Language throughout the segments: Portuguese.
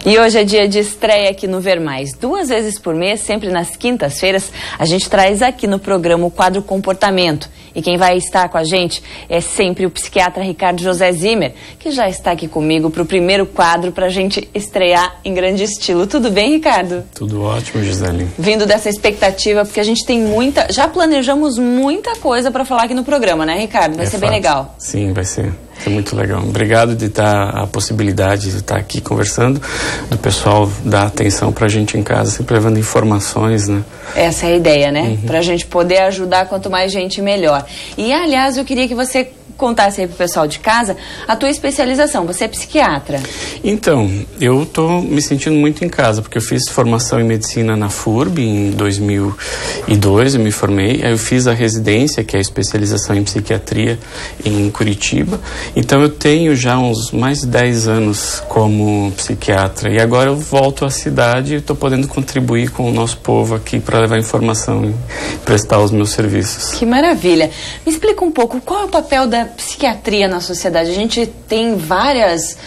E hoje é dia de estreia aqui no Ver Mais. 2 vezes por mês, sempre nas quintas-feiras, a gente traz aqui no programa o quadro Comportamento. E quem vai estar com a gente é sempre o psiquiatra Ricardo José Zimmer, que já está aqui comigo para o primeiro quadro para a gente estrear em grande estilo. Tudo bem, Ricardo? Tudo ótimo, Gisele. Vindo dessa expectativa, porque a gente tem muita... Já planejamos muita coisa para falar aqui no programa, né, Ricardo? Vai ser bem legal. Sim, vai ser. É muito legal. Obrigado de dar a possibilidade de estar aqui conversando, do pessoal dar atenção pra gente em casa, sempre levando informações, né? Essa é a ideia, né? Pra gente poder ajudar, quanto mais gente, melhor. E, aliás, eu queria que você contasse aí pro pessoal de casa a tua especialização. Você é psiquiatra. Então, eu tô me sentindo muito em casa, porque eu fiz formação em medicina na FURB em 2002, eu me formei. Aí eu fiz a residência, que é a especialização em psiquiatria, em Curitiba. Então eu tenho já uns mais de 10 anos como psiquiatra. E agora eu volto à cidade e estou podendo contribuir com o nosso povo aqui para levar informação e prestar os meus serviços. Que maravilha! Me explica um pouco, qual é o papel da psiquiatria na sociedade? A gente tem várias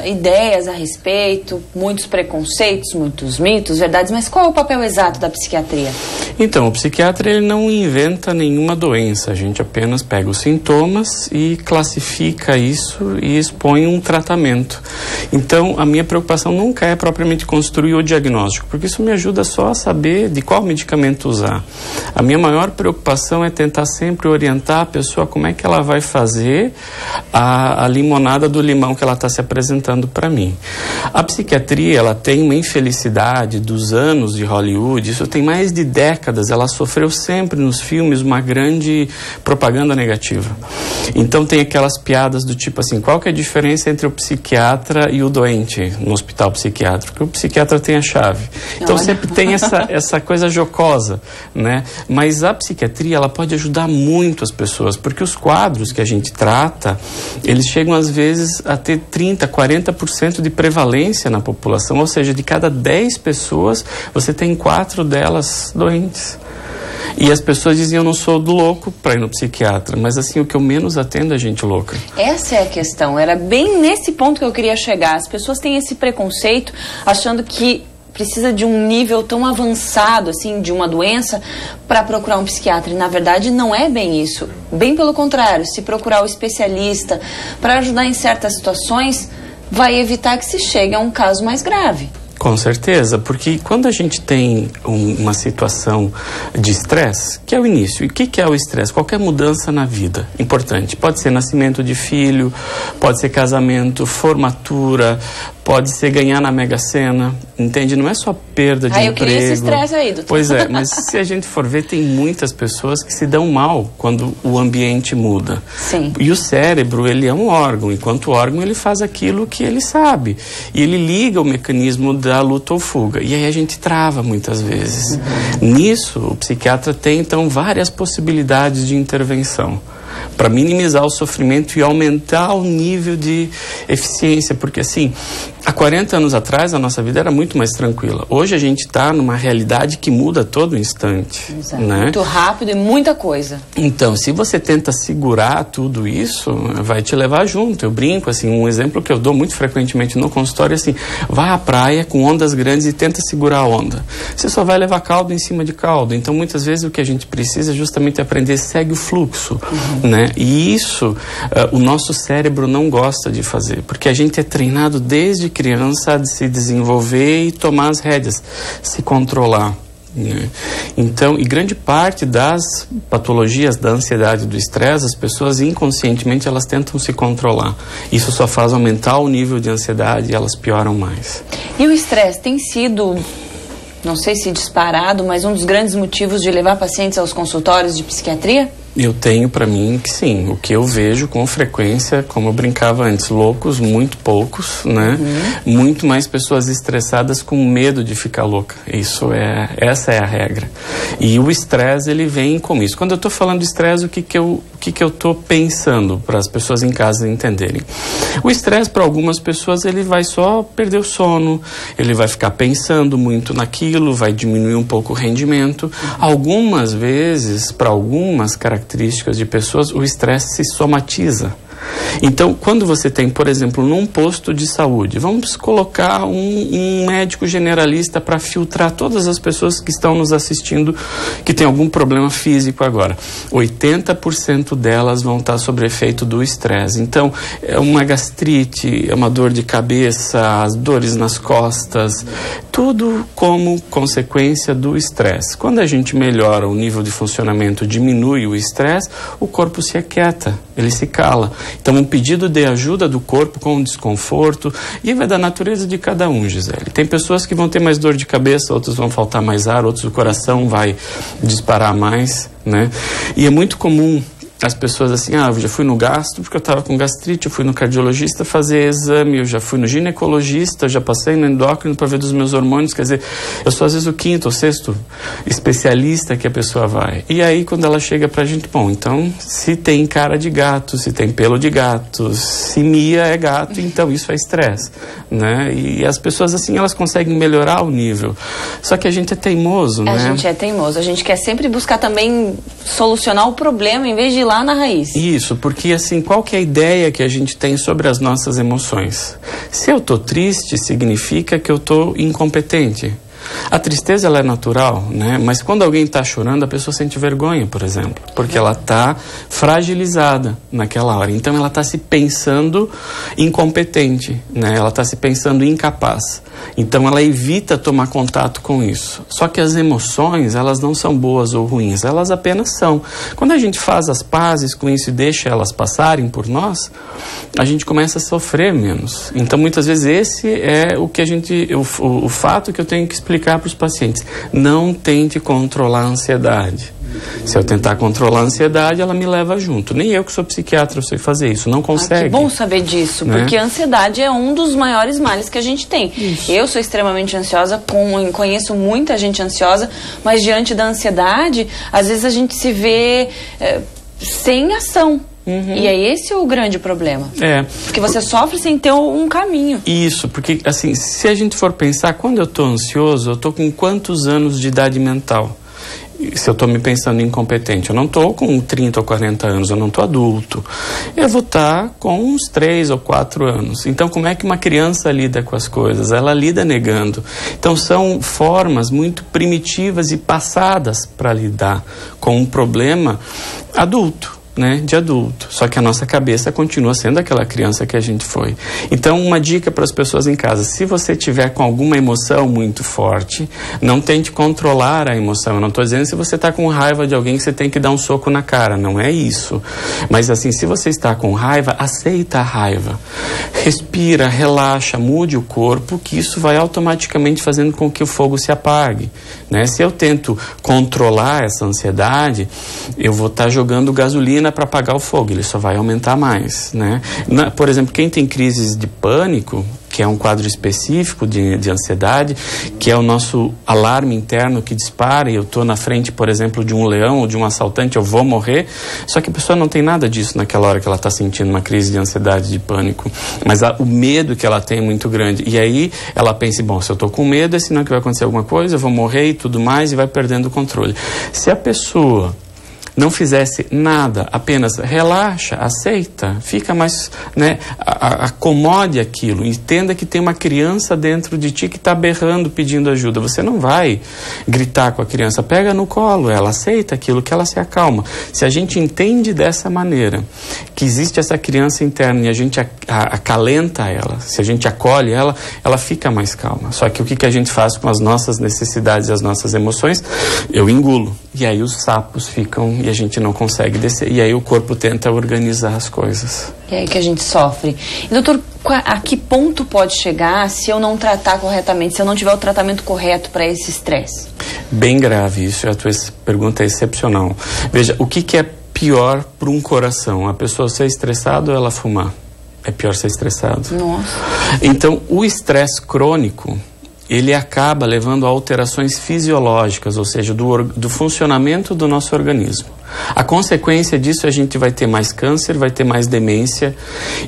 ideias a respeito, muitos preconceitos, muitos mitos, verdades, mas qual é o papel exato da psiquiatria? Então, o psiquiatra ele não inventa nenhuma doença, a gente apenas pega os sintomas e classifica isso e expõe um tratamento. Então, a minha preocupação nunca é propriamente construir o diagnóstico, porque isso me ajuda só a saber de qual medicamento usar. A minha maior preocupação é tentar sempre orientar a pessoa como é que ela vai fazer a limonada do limão que ela está se apresentando para mim. A psiquiatria, ela tem uma infelicidade dos anos de Hollywood, isso tem mais de décadas, ela sofreu sempre nos filmes uma grande propaganda negativa. Então tem aquelas piadas do tipo assim, qual que é a diferença entre o psiquiatra e o doente no hospital psiquiátrico? Porque o psiquiatra tem a chave. Então sempre tem essa coisa jocosa, né? Mas a psiquiatria, ela pode ajudar muito as pessoas, porque os quadros que a gente trata, eles chegam às vezes a ter 30%, 40% de prevalência na população, ou seja, de cada 10 pessoas, você tem 4 delas doentes. E as pessoas diziam, eu não sou do louco para ir no psiquiatra, mas assim, o que eu menos atendo é gente louca. Essa é a questão, era bem nesse ponto que eu queria chegar. As pessoas têm esse preconceito, achando que precisa de um nível tão avançado, assim, de uma doença para procurar um psiquiatra. E, na verdade, não é bem isso. Bem pelo contrário, se procurar o especialista para ajudar em certas situações, vai evitar que se chegue a um caso mais grave. Com certeza, porque quando a gente tem uma situação de estresse, que é o início, e o que é o estresse? Qualquer mudança na vida, importante. Pode ser nascimento de filho, pode ser casamento, formatura, pode ser ganhar na Mega Sena, entende? Não é só perda de emprego. Eu queria esse estresse aí, doutor. Pois é, mas se a gente for ver, tem muitas pessoas que se dão mal quando o ambiente muda. Sim. E o cérebro, ele é um órgão, enquanto órgão ele faz aquilo que ele sabe. E ele liga o mecanismo da luta ou fuga. E aí a gente trava muitas vezes. Nisso, o psiquiatra tem, então, várias possibilidades de intervenção para minimizar o sofrimento e aumentar o nível de eficiência, porque assim, há 40 anos atrás a nossa vida era muito mais tranquila. Hoje a gente está numa realidade que muda a todo instante. Exato. Né? Muito rápido e muita coisa. Então, se você tenta segurar tudo isso, vai te levar junto. Eu brinco, assim, um exemplo que eu dou muito frequentemente no consultório é assim, vá à praia com ondas grandes e tenta segurar a onda. Você só vai levar caldo em cima de caldo. Então, muitas vezes o que a gente precisa é justamente aprender, segue o fluxo, né? E isso, o nosso cérebro não gosta de fazer, porque a gente é treinado desde criança a se desenvolver e tomar as rédeas, se controlar. Né? Então, e grande parte das patologias da ansiedade e do estresse, as pessoas inconscientemente elas tentam se controlar. Isso só faz aumentar o nível de ansiedade e elas pioram mais. E o estresse tem sido, não sei se disparado, mas um dos grandes motivos de levar pacientes aos consultórios de psiquiatria? Eu tenho para mim que sim, o que eu vejo com frequência, como eu brincava antes, loucos, muito poucos, né? Muito mais pessoas estressadas com medo de ficar louca. Essa é a regra. E o estresse, ele vem com isso. Quando eu estou falando de estresse, o que eu estou pensando para as pessoas em casa entenderem? O estresse, para algumas pessoas, ele vai só perder o sono, ele vai ficar pensando muito naquilo, vai diminuir um pouco o rendimento. Algumas vezes, para algumas características de pessoas, o estresse se somatiza. Então, quando você tem, por exemplo, num posto de saúde, vamos colocar um médico generalista para filtrar todas as pessoas que estão nos assistindo que tem algum problema físico agora. 80% delas vão estar sob efeito do estresse. Então, é uma gastrite, é uma dor de cabeça, as dores nas costas, tudo como consequência do estresse. Quando a gente melhora o nível de funcionamento, diminui o estresse, o corpo se aquieta, ele se cala. Então, um pedido de ajuda do corpo com desconforto, e vai da natureza de cada um, Gisele. Tem pessoas que vão ter mais dor de cabeça, outros vão faltar mais ar, outros o coração vai disparar mais, né? E é muito comum as pessoas assim, eu já fui no gastro porque eu estava com gastrite, eu fui no cardiologista fazer exame, eu já fui no ginecologista, eu já passei no endócrino para ver dos meus hormônios, quer dizer, eu sou às vezes o 5º ou 6º especialista que a pessoa vai. E aí quando ela chega pra gente, bom, então se tem cara de gato, se tem pelo de gato, se mia é gato, então isso é estresse, né? E as pessoas assim, elas conseguem melhorar o nível. Só que a gente é teimoso, né? A gente é teimoso, a gente quer sempre buscar também solucionar o problema em vez de ir lá na raiz. Isso, porque assim, qual que é a ideia que a gente tem sobre as nossas emoções? Se eu tô triste, significa que eu tô incompetente. A tristeza, ela é natural, né? Mas quando alguém está chorando, a pessoa sente vergonha, por exemplo, porque ela está fragilizada naquela hora. Então, ela está se pensando incompetente, né? Ela está se pensando incapaz. Então, ela evita tomar contato com isso. Só que as emoções, elas não são boas ou ruins, elas apenas são. Quando a gente faz as pazes com isso e deixa elas passarem por nós, a gente começa a sofrer menos. Então, muitas vezes, esse é o que o fato que eu tenho que explicar para os pacientes. Não tente controlar a ansiedade. Se eu tentar controlar a ansiedade, ela me leva junto. Nem eu que sou psiquiatra eu sei fazer isso, não consegue. Que bom saber disso, né? Porque a ansiedade é um dos maiores males que a gente tem. Isso. Eu sou extremamente ansiosa, conheço muita gente ansiosa, mas diante da ansiedade, às vezes a gente se vê sem ação. Uhum. E é esse o grande problema. Porque você sofre sem ter um caminho. Isso, porque assim, se a gente for pensar, quando eu estou ansioso, eu estou com quantos anos de idade mental? Se eu estou me pensando incompetente, eu não estou com 30 ou 40 anos, eu não estou adulto. Eu vou estar com uns 3 ou 4 anos. Então, como é que uma criança lida com as coisas? Ela lida negando. Então, são formas muito primitivas e passadas para lidar com um problema adulto. Né, de adulto, só que a nossa cabeça continua sendo aquela criança que a gente foi. Então, uma dica para as pessoas em casa: se você tiver com alguma emoção muito forte, não tente controlar a emoção. Eu não estou dizendo se você está com raiva de alguém que você tem que dar um soco na cara, não é isso. Mas assim, se você está com raiva, aceita a raiva, respira, relaxa, mude o corpo, que isso vai automaticamente fazendo com que o fogo se apague, né? Se eu tento controlar essa ansiedade, eu vou estar jogando gasolina para apagar o fogo, ele só vai aumentar mais, né? Por exemplo, quem tem crises de pânico, que é um quadro específico de ansiedade, que é o nosso alarme interno que dispara, e eu estou na frente, por exemplo, de um leão ou de um assaltante, eu vou morrer, só que a pessoa não tem nada disso naquela hora que ela está sentindo uma crise de ansiedade, de pânico, mas o medo que ela tem é muito grande, e aí ela pensa, bom, se eu estou com medo, é sinal que vai acontecer alguma coisa, eu vou morrer e tudo mais, e vai perdendo o controle. Se a pessoa não fizesse nada, apenas relaxa, aceita, fica mais, né, acomode aquilo, entenda que tem uma criança dentro de ti que está berrando, pedindo ajuda. Você não vai gritar com a criança, pega no colo ela, aceita aquilo, que ela se acalma. Se a gente entende dessa maneira, que existe essa criança interna e a gente acalenta ela, se a gente acolhe ela, ela fica mais calma. Só que o que a gente faz com as nossas necessidades e as nossas emoções? Eu engulo. E aí os sapos ficam e a gente não consegue descer. E aí o corpo tenta organizar as coisas. E aí que a gente sofre. E, doutor, a que ponto pode chegar se eu não tratar corretamente, se eu não tiver o tratamento correto para esse estresse? Bem grave isso. A tua pergunta é excepcional. Veja, o que é pior para um coração? A pessoa ser estressada ou ela fumar? É pior ser estressado. Nossa. Então, o estresse crônico, ele acaba levando a alterações fisiológicas, ou seja, do funcionamento do nosso organismo. A consequência disso, a gente vai ter mais câncer, vai ter mais demência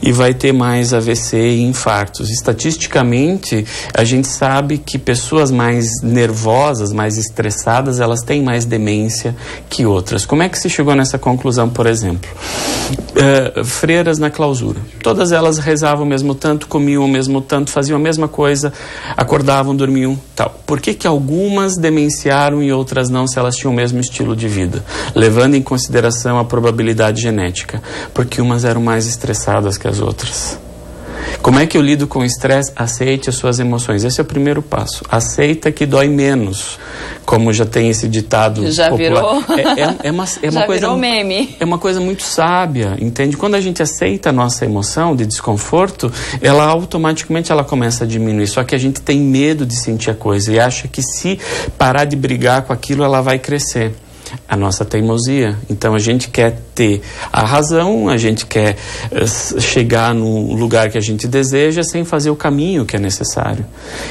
e vai ter mais AVC e infartos. Estatisticamente, a gente sabe que pessoas mais nervosas, mais estressadas, elas têm mais demência que outras. Como é que se chegou nessa conclusão, por exemplo? freiras na clausura. Todas elas rezavam o mesmo tanto, comiam o mesmo tanto, faziam a mesma coisa, acordavam, dormiam, tal. Por que algumas demenciaram e outras não, se elas tinham o mesmo estilo de vida? Levando em consideração a probabilidade genética. Porque umas eram mais estressadas que as outras. Como é que eu lido com o estresse? Aceite as suas emoções. Esse é o primeiro passo. Aceita que dói menos. Como já tem esse ditado já popular. Já virou meme. É uma coisa muito sábia, entende? Quando a gente aceita a nossa emoção de desconforto, ela automaticamente começa a diminuir. Só que a gente tem medo de sentir a coisa e acha que se parar de brigar com aquilo, ela vai crescer. A nossa teimosia. Então a gente quer ter a razão, a gente quer chegar no lugar que a gente deseja sem fazer o caminho que é necessário.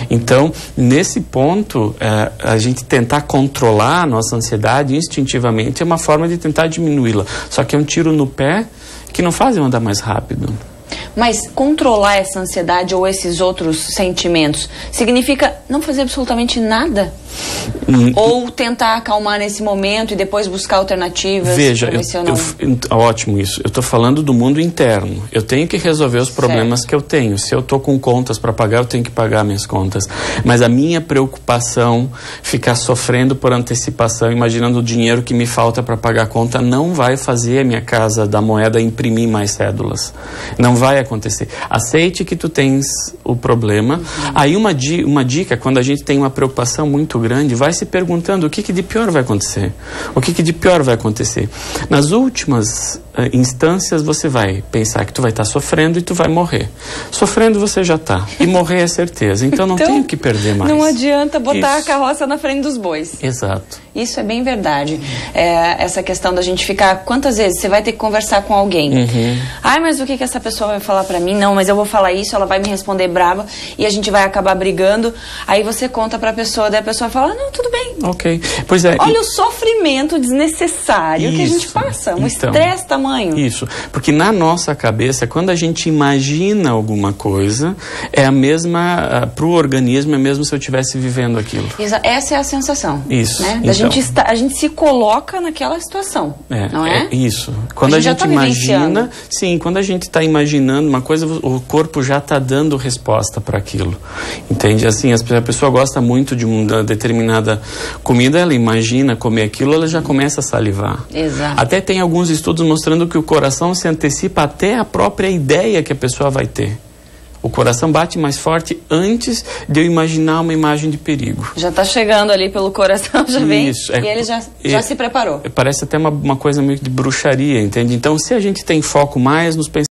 Então, nesse ponto, a gente tentar controlar a nossa ansiedade instintivamente é uma forma de tentar diminuí-la. Só que é um tiro no pé que não faz eu andar mais rápido. Mas controlar essa ansiedade ou esses outros sentimentos significa não fazer absolutamente nada? Ou tentar acalmar nesse momento e depois buscar alternativas? Veja, ótimo isso. Eu estou falando do mundo interno. Eu tenho que resolver os problemas que eu tenho. Se eu estou com contas para pagar, eu tenho que pagar minhas contas. Mas a minha preocupação, ficar sofrendo por antecipação, imaginando o dinheiro que me falta para pagar a conta, não vai fazer a minha Casa da Moeda imprimir mais cédulas. Não vai acontecer. Aceite que tu tens o problema. Aí uma dica, quando a gente tem uma preocupação muito grande, vai se perguntando o que de pior vai acontecer. O que de pior vai acontecer. Nas últimas instâncias, você vai pensar que tu vai estar sofrendo e tu vai morrer. Sofrendo você já está. E morrer é certeza. Então não tem o que perder mais. Não adianta botar a carroça na frente dos bois. Exato. Isso é bem verdade. Essa questão da gente ficar... Quantas vezes você vai ter que conversar com alguém? Ai, mas o que essa pessoa vai falar pra mim? Não, mas eu vou falar isso, ela vai me responder brava e a gente vai acabar brigando. Aí você conta pra pessoa, daí a pessoa fala, não, tudo bem. Ok. Pois é. Olha o sofrimento desnecessário que a gente passa. Um estresse tamanho. Isso. Porque na nossa cabeça, quando a gente imagina alguma coisa, é a mesma... Pro organismo, é mesmo se eu estivesse vivendo aquilo. Essa é a sensação. Isso. Né? A gente se coloca naquela situação, não é? Isso. Quando a gente imagina... Sim, quando a gente está imaginando uma coisa, o corpo já está dando resposta para aquilo. Entende? Assim, a pessoa gosta muito de uma determinada comida, ela imagina comer aquilo, ela já começa a salivar. Exato. Até tem alguns estudos mostrando que o coração se antecipa até a própria ideia que a pessoa vai ter. O coração bate mais forte antes de eu imaginar uma imagem de perigo. Já está chegando ali pelo coração, já vem. Isso. E ele já se preparou. Parece até uma coisa meio de bruxaria, entende? Então, se a gente tem foco mais nos pensamentos,